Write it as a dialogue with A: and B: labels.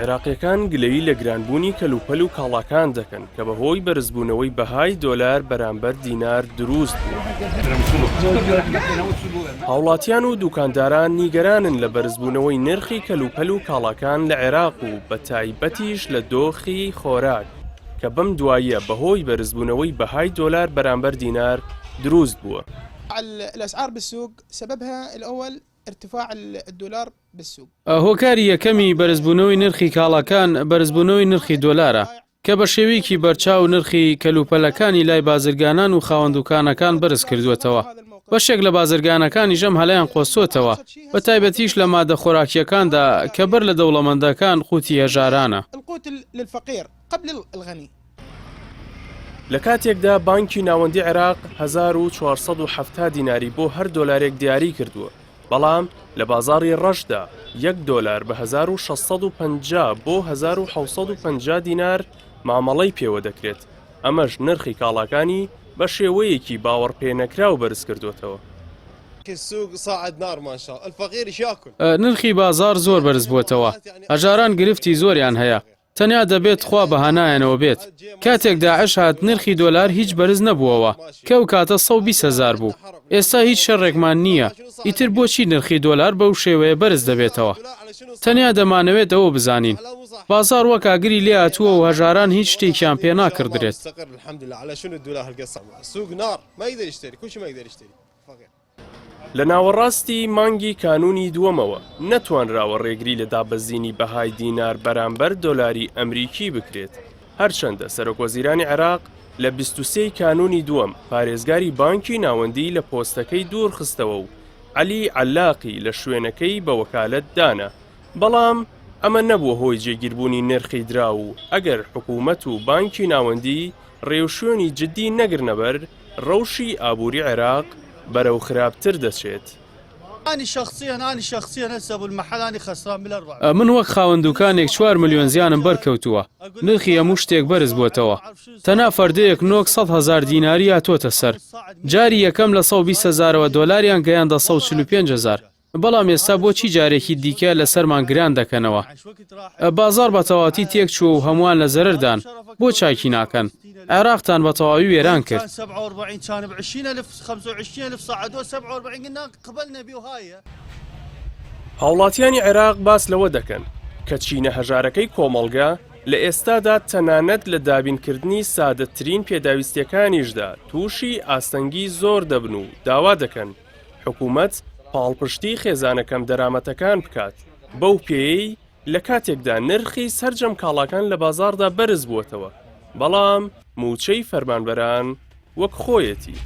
A: عێراقیەکان گلەیی لە گرانبوونی کەلوپەل و کاڵاکان دەکەن کە بەهۆی بەرزبوونەوەی بەهای دۆلار بەرامبەر دینار دروست بوو. هاوڵاتیان و دوکانداران نیگەرانن لە بەرزبوونەوەی نرخی کەلوپەل و کاڵاکان لە عێراق و بە تایبەتیش لە دۆخی خۆراک کە بەم دواییە بەهۆی بەرزبوونەوەی بەهای دۆلار بەرامبەر دینار دروست بووە.
B: الأسعار بالسوق سببها الأول ارتفاع الدولار بالسوق.
C: هۆکاری یەکەمی بەرزبوونەوەی نرخی کاڵاکان بەرزبوونەوەی نرخی دۆلارە کە بە شێوەیەکی بەرچاو نرخی کەلوپەلەکانی لای بازرگانان و خاوەندوکانەکان بەرز کردوێتەوە. بەشێک لە بازرگانەکانی ژەم هەلایان قۆسۆتەوە بە تایبەتیش لە مادە خۆراکیەکاندا کە بەر لە دەوڵەمەندەکان قوتی هەژارانە.
A: لە کاتێکدا بانکی ناوەندی عێراق 1470 دیناری بۆ هەر دۆلارێک دیاری کردووە، بەڵام لە بازاڕی ڕەشدا $1 بە 1650 بۆ 1750 دینار مامەڵەی پێوە دەکرێت. ئەمەش نرخی کاڵاکانی بە شێوەیەکی باوەڕ پێنەکراو بەرز کردوێتەوە.
C: نرخی بازار زۆر بەرز بووەتەوە، هەژاران گرفتی زۆریان هەیە، تەنیا دەبێت خوا بەهانایەنەوە بێت. کاتێک داعش هات نرخی دۆلار هیچ بەرز نەبووەوە کە ئەو کاتە 120,000 بوو. ئێستا هیچ شەڕێکمان نییە، ئیتر بۆچی نرخی دۆلار بەو شێوەیە بەرز دەبێتەوە؟ تەنیا دەمانەوێت ئەوە بزانین بازار وەک ئاگری لێ هاتووە و هەژاران هیچ شتێکیان پێ ناکردرێت.
A: لە ناوەڕاستی مانگی کانونی دووەمەوە نەتوانراوە ڕێگری لە دابەزینی بەهای دینار بەرامبەر دۆلاری ئەمریکی بکرێت، هەرچەندە سەرۆکوەزیرانی عێراق لە 23 کانونی دووەم پارێزگاری بانکی ناوەندی لە پۆستەکەی دوور خستەوە و عەلی عەلاقی لە شوێنەکەی بە وەکالەت دانا. بەڵام ئەمە نەبووە هۆی جێگیربوونی نرخی درا و ئەگەر حکوومەت و بانکی ناوەندی ڕێوشێنی جددی نەگرنەبەر ڕەوشی ئابووری عێراق بەرەو خراپتر دەچێت.
C: من وەک خاوەندوکانێک 4 ملیۆن زیانم بەرکەوتووە، نرخی هەموو شتێک بەرز بووەتەوە. تەنها فەردەیەک نۆک 100,000 دیناری هاتۆتە سەر، جاری یەکەم لە 120,000ەوە دۆلاریان گەیاندە 145,000. بەڵام ئێستا بۆچی جارێکی دیکە لە سەرمان گران دەکەنەوە؟ بازار بە تەواوەتی تێک چووە و هەمووان لە زەرەردان، بۆ چاکی ناکەن؟ عێراقتان بە تەواوی وێران کرد.
A: هاوڵاتیانی عێراق باس لەوە دەکەن کە چینە هەژارەکەی کۆمەڵگا لە ئێستادا تەنانەت لە دابینکردنی سادەترین پێداویستیەکانیشدا تووشی ئاستەنگی زۆر دەبن و داوا دەکەن حکوومەت پاڵپشتی خێزانەکەم دەرامەتەکان بکات. بەو پێی لە کاتێکدا نرخی سەرجەم کاڵاکان لە بازاردا بەرز بووەتەوە، بەڵام موچەی فەرمانبەران وەک خۆیەتی.